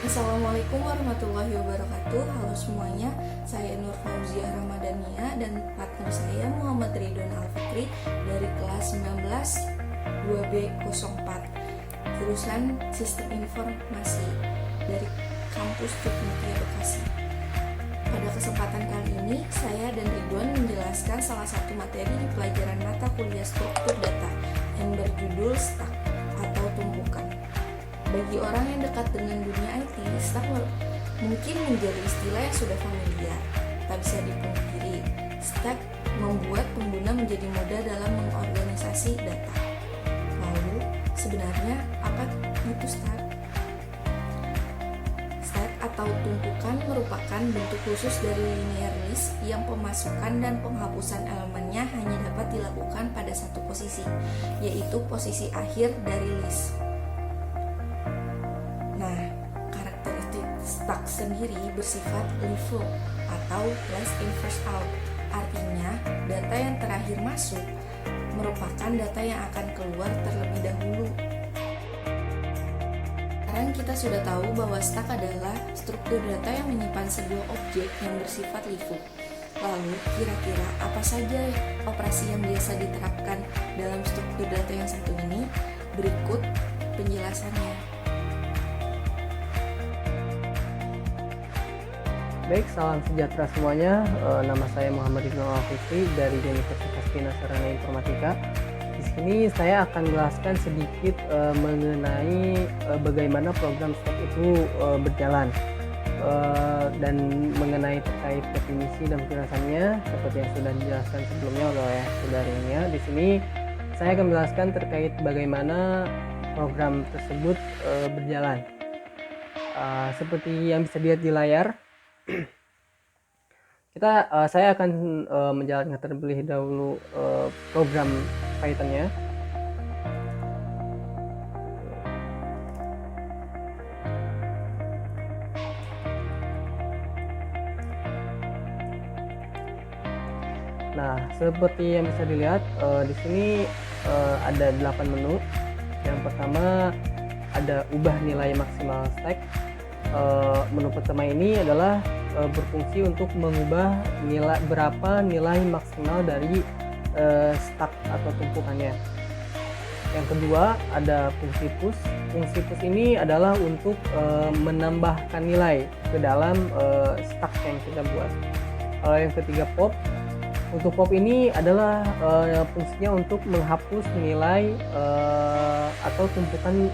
Assalamualaikum warahmatullahi wabarakatuh. Halo semuanya, saya Nur Fauzia Ramadhania dan partner saya Muhammad Ridwan Alfikri dari kelas 19 2B04 jurusan Sistem Informasi dari kampus Jogmutia Bekasi. Pada kesempatan kali ini, saya dan Ridwan menjelaskan salah satu materi di pelajaran mata kuliah struktur data yang berjudul STAK atau tumpukan. Bagi orang yang dekat dengan dunia IT, STAK mungkin menjadi istilah yang sudah familiar. Tak bisa dipungkiri, STAK membuat pengguna menjadi mudah dalam mengorganisasi data. Lalu, sebenarnya apa itu STAK? STAK atau tumpukan merupakan bentuk khusus dari linear list yang pemasukan dan penghapusan elemennya hanya dapat dilakukan pada satu posisi, yaitu posisi akhir dari list. Nah, karakteristik STAK sendiri bersifat leave atau last in first out. Artinya, data yang terakhir masuk merupakan data yang akan keluar terlebih dahulu. Sekarang kita sudah tahu bahwa STAK adalah struktur data yang menyimpan sebuah objek yang bersifat leave. Lalu, kira-kira apa saja operasi yang biasa diterapkan dalam struktur data yang satu ini? Berikut penjelasannya. Baik, salam sejahtera semuanya. Nama saya Muhammad Ridwan Alfikri dari Universitas Bina Sarana Informatika. Di sini saya akan menjelaskan sedikit mengenai bagaimana program STAK itu berjalan dan mengenai terkait definisi dan penjelasannya seperti yang sudah dijelaskan sebelumnya oleh saudarinya. Di sini saya akan menjelaskan terkait bagaimana program tersebut berjalan. Seperti yang bisa dilihat di layar. Saya akan menjalankan terlebih dahulu program Python-nya. Nah, seperti yang bisa dilihat di sini ada 8 menu. Yang pertama ada ubah nilai maksimal stack. Menu pertama ini adalah berfungsi untuk mengubah berapa nilai maksimal dari stack atau tumpukannya. Yang kedua ada fungsi push. Fungsi push ini adalah untuk menambahkan nilai ke dalam stack yang kita buat. Yang ketiga pop. Untuk pop ini adalah fungsinya untuk menghapus nilai atau tumpukan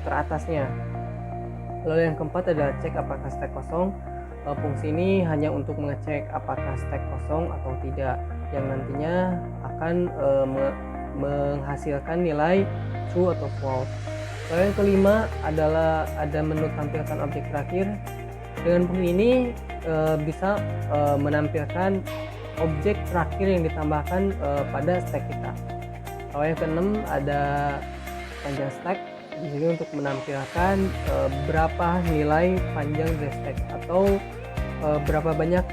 teratasnya. Lalu yang keempat adalah cek apakah stack kosong. Fungsi ini hanya untuk mengecek apakah stack kosong atau tidak, yang nantinya akan menghasilkan nilai true atau false. Lalu yang kelima adalah ada menu tampilkan objek terakhir. Dengan fungsi ini bisa menampilkan objek terakhir yang ditambahkan pada stack kita. Lalu yang keenam ada panjang stack. Di sini untuk menampilkan berapa nilai panjang dari stack atau berapa banyak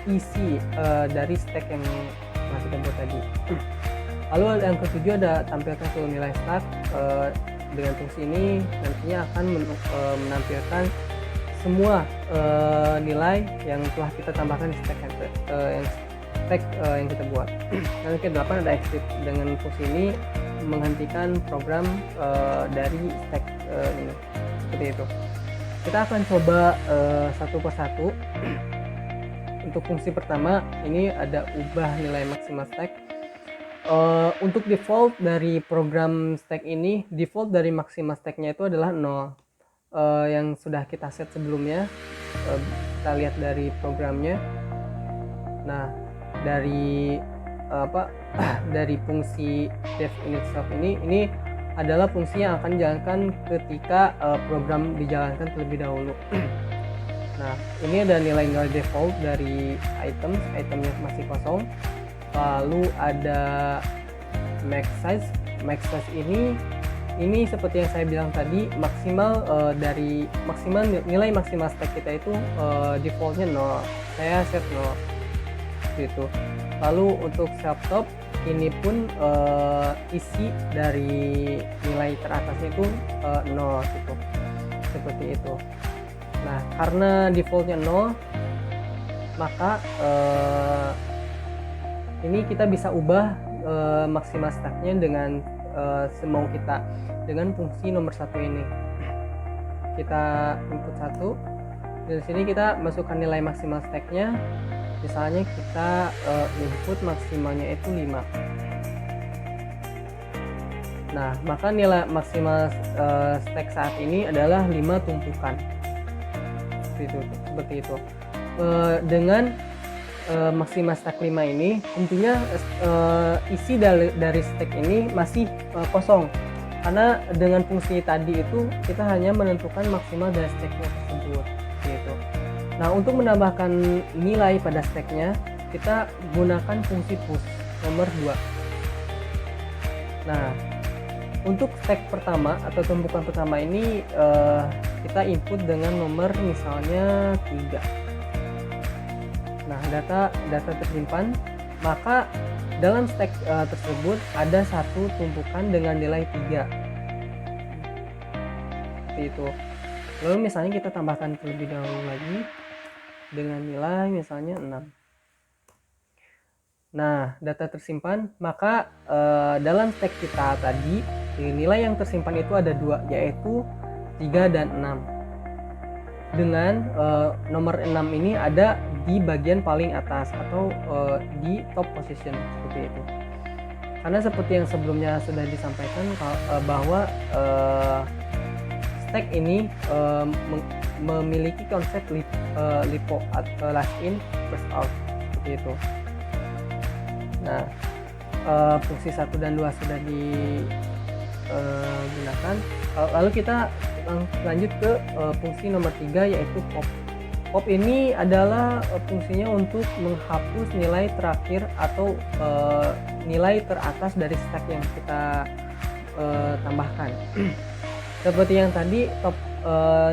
isi dari stack yang masih kita buat tadi. Lalu yang ketujuh ada tampilkan seluruh nilai stack. Dengan fungsi ini nantinya akan menampilkan semua nilai yang telah kita tambahkan di stack yang kita buat. Yang ke-8 ada exit. Dengan fungsi ini menghentikan program dari stack ini, seperti itu. Kita akan coba satu persatu. Untuk fungsi pertama ini ada ubah nilai maksimal stack. Untuk default dari program stack ini, default dari maksimal stacknya itu adalah 0, yang sudah kita set sebelumnya. Kita lihat dari programnya. Nah, dari dari fungsi def init self ini adalah fungsi yang akan dijalankan ketika program dijalankan terlebih dahulu. Nah, ini ada nilai-nilai default dari itemnya masih kosong. Lalu ada max size ini seperti yang saya bilang tadi, maksimal nilai maksimal stack kita itu defaultnya 0. Saya set 0 gitu. Lalu untuk self top ini pun isi dari nilai teratasnya itu 0 gitu, seperti itu. Nah, karena defaultnya 0, maka ini kita bisa ubah maksimal stacknya dengan semau kita dengan fungsi nomor 1 ini. Kita input 1, dari sini kita masukkan nilai maksimal stacknya. Misalnya kita input maksimalnya itu 5. Nah, maka nilai maksimal stack saat ini adalah 5 tumpukan. Seperti itu. Dengan maksimal stack 5 ini, tentunya isi dari stack ini masih kosong. Karena dengan fungsi tadi itu kita hanya menentukan maksimal dari stacknya tersebut. Gitu. Nah, untuk menambahkan nilai pada stacknya, kita gunakan fungsi push nomor 2. Nah, untuk stack pertama atau tumpukan pertama ini kita input dengan nomor misalnya 3. Nah, data tersimpan, maka dalam stack tersebut ada satu tumpukan dengan nilai 3. Seperti itu. Lalu misalnya kita tambahkan terlebih dahulu lagi dengan nilai misalnya 6. Nah, data tersimpan, maka dalam stack kita tadi nilai yang tersimpan itu ada 2, yaitu 3 dan 6. Dengan nomor 6 ini ada di bagian paling atas atau di top position, seperti itu. Karena seperti yang sebelumnya sudah disampaikan bahwa stack ini memiliki konsep LIFO atau last in first out, seperti itu. Nah, fungsi 1 dan 2 sudah digunakan. Lalu kita lanjut ke fungsi nomor 3, yaitu pop. Pop ini adalah fungsinya untuk menghapus nilai terakhir atau nilai teratas dari stack yang kita tambahkan. Seperti yang tadi, top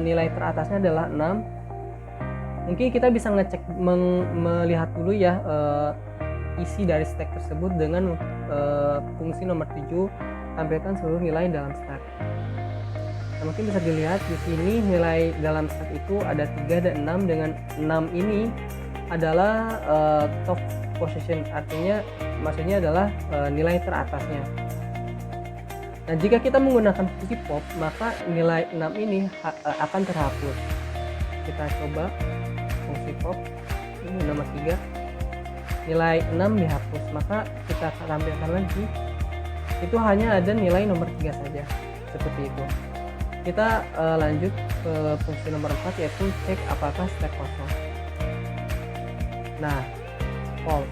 nilai teratasnya adalah 6. Mungkin kita bisa ngecek melihat dulu ya isi dari stack tersebut dengan fungsi nomor 7, tampilkan seluruh nilai dalam stack. Nah, mungkin bisa dilihat di sini nilai dalam stack itu ada 3 dan 6. Dengan 6 ini adalah top position, artinya maksudnya adalah nilai teratasnya. Nah, jika kita menggunakan fungsi pop, maka nilai 6 ini akan terhapus. Kita coba fungsi pop, ini nomor 3, nilai 6 dihapus, maka kita tampilkan lagi, itu hanya ada nilai nomor 3 saja, seperti itu. Kita lanjut ke fungsi nomor 4, yaitu cek apakah stack kosong. Nah, false.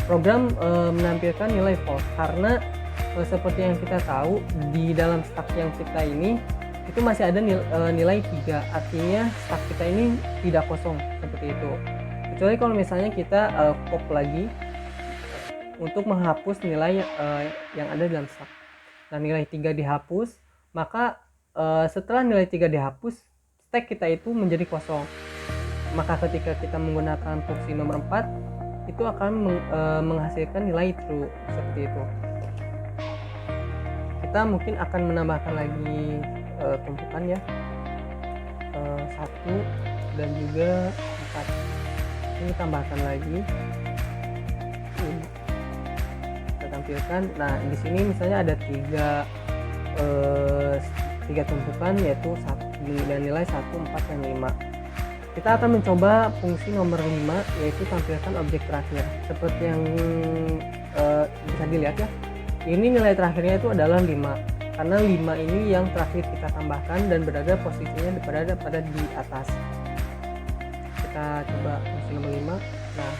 Program menampilkan nilai false karena seperti yang kita tahu, di dalam stack yang kita ini itu masih ada nilai 3, artinya stack kita ini tidak kosong, seperti itu. Kecuali kalau misalnya kita pop lagi untuk menghapus nilai yang ada dalam stack. Nah, nilai 3 dihapus, maka setelah nilai 3 dihapus, stack kita itu menjadi kosong. Maka ketika kita menggunakan fungsi nomor 4, itu akan menghasilkan nilai true, seperti itu. Kita mungkin akan menambahkan lagi tumpukan ya, 1 dan juga 4. Ini tambahkan lagi, kita tampilkan. Nah, di sini misalnya ada 3 tumpukan, yaitu dan nilai 1, 4, dan 5. Kita akan mencoba fungsi nomor 5, yaitu tampilkan objek terakhir. Seperti yang bisa dilihat ya, ini nilai terakhirnya itu adalah 5, karena 5 ini yang terakhir kita tambahkan dan berada posisinya berada pada di atas. Kita coba fungsi nomor 5. Nah,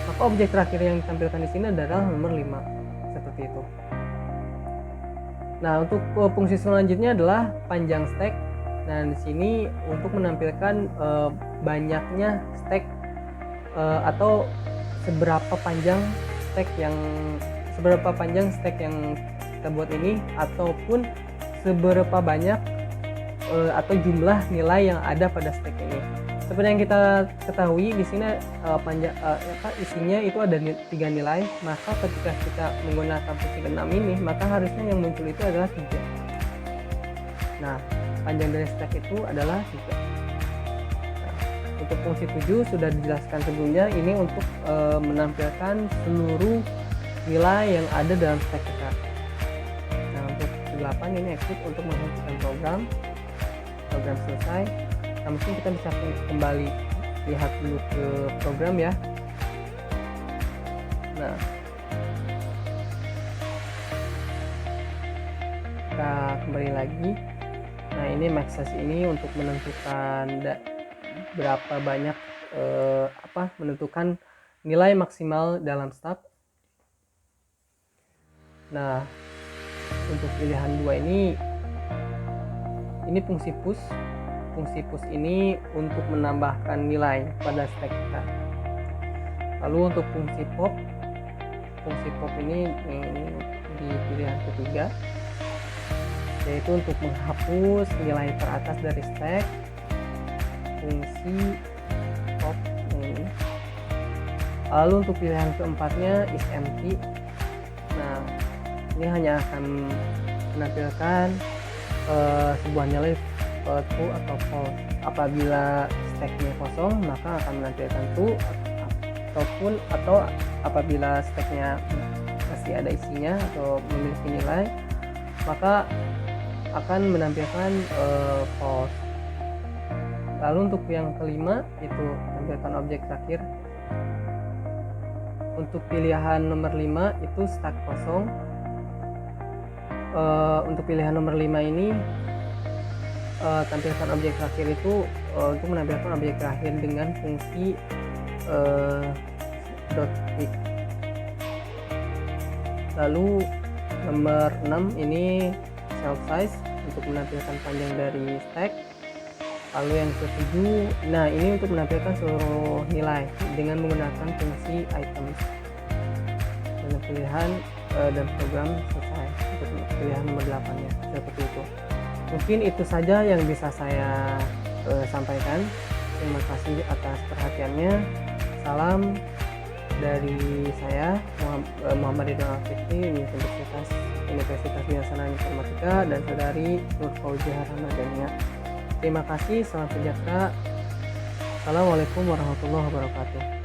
maka objek terakhir yang ditampilkan di sini adalah nomor 5, seperti itu. Nah, untuk fungsi selanjutnya adalah panjang stack. Nah, di sini untuk menampilkan banyaknya stack atau seberapa panjang stack yang kita buat ini, ataupun seberapa banyak atau jumlah nilai yang ada pada stack ini. Seperti yang kita ketahui di sini isinya itu ada 3 nilai, maka ketika kita menggunakan fungsi 6 ini, maka harusnya yang muncul itu adalah 3. Nah, panjang dari stack itu adalah 3. Nah, untuk fungsi 7 sudah dijelaskan sebelumnya, ini untuk menampilkan seluruh nilai yang ada dalam stack kita. Nah, untuk 8 ini exit untuk menghentikan program selesai. Nah, mungkin kita bisa kembali lihat dulu ke program ya. Nah, kita kembali lagi. Nah, ini maxes ini untuk menentukan berapa banyak menentukan nilai maksimal dalam stub. Nah, untuk pilihan 2 ini fungsi push. Fungsi push ini untuk menambahkan nilai pada stack kita. Lalu untuk fungsi pop ini di pilihan ketiga, yaitu untuk menghapus nilai teratas dari stack. Fungsi pop ini. Lalu untuk pilihan keempatnya is empty. Nah, ini hanya akan menampilkan sebuah nilai true atau false. Apabila stacknya kosong, maka akan menampilkan true, atau apabila stacknya masih ada isinya atau memiliki nilai, maka akan menampilkan false. Lalu untuk yang kelima itu tampilkan objek terakhir. Untuk pilihan nomor 5 itu stack kosong. Untuk pilihan nomor 5 ini tampilkan objek terakhir itu untuk menampilkan objek terakhir dengan fungsi dot pick. Lalu nomor 6 ini cell size untuk menampilkan panjang dari stack. Lalu yang ketujuh, nah ini untuk menampilkan seluruh nilai dengan menggunakan fungsi items. Dan pilihan dan program selesai. Untuk pilihan nomor 8 ya, seperti itu. Mungkin itu saja yang bisa saya sampaikan. Terima kasih atas perhatiannya. Salam dari saya Muhammad Ridwan Al-Fikri, Universitas Biasana Informatika, dan saudari Nur Fauziah Ramadhania. Terima kasih, salam sejahtera. Assalamualaikum warahmatullahi wabarakatuh.